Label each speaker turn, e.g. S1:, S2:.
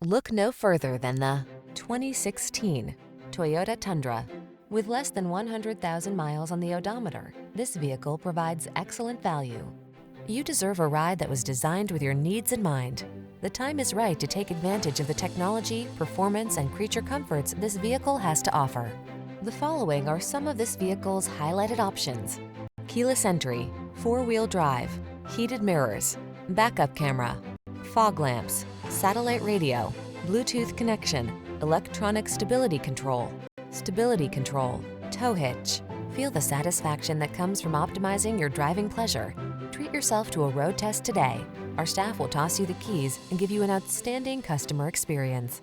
S1: Look no further than the 2016 Toyota Tundra. With less than 100,000 miles on the odometer, this vehicle provides excellent value. You deserve a ride that was designed with your needs in mind. The time is right to take advantage of the technology, performance, and creature comforts this vehicle has to offer. The following are some of this vehicle's highlighted options: keyless entry, four-wheel drive, heated mirrors, backup camera, fog lamps, satellite radio, Bluetooth connection, electronic stability control, tow hitch. Feel the satisfaction that comes from optimizing your driving pleasure. Treat yourself to a road test today. Our staff will toss you the keys and give you an outstanding customer experience.